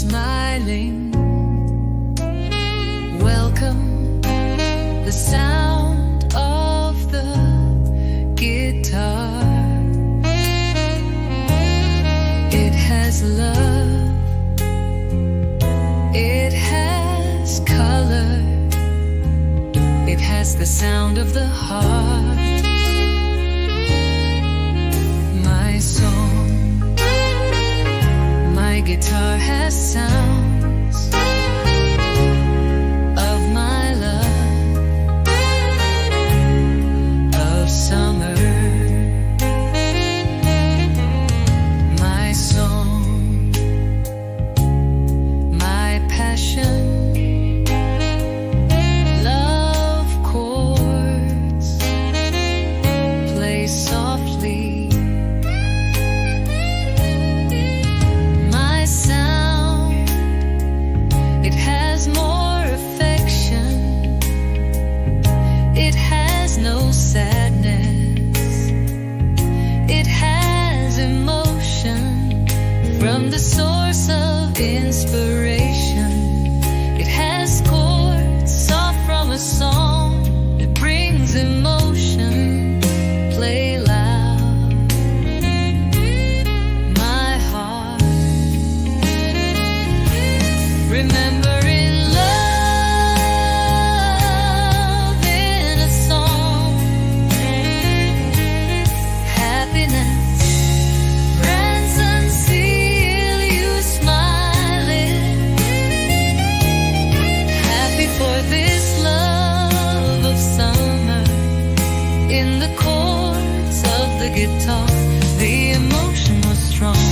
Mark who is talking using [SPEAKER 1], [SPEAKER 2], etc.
[SPEAKER 1] smiling. Welcome the sound of the guitar. It has love, it has color, it has the sound of the heart. My song, my guitar has sounds of my love, of summer. My song, my passion, love chords play softly. My sound, it has more affection, it has no sadness, it has emotion from the source of inspiration. It has chords soft from a song, it brings emotion. Play loud, my heart. Remember in love, in a song, happiness, friends unseal you smiling. Happy for this love of summer. In the chords of the guitar, the emotion was strong.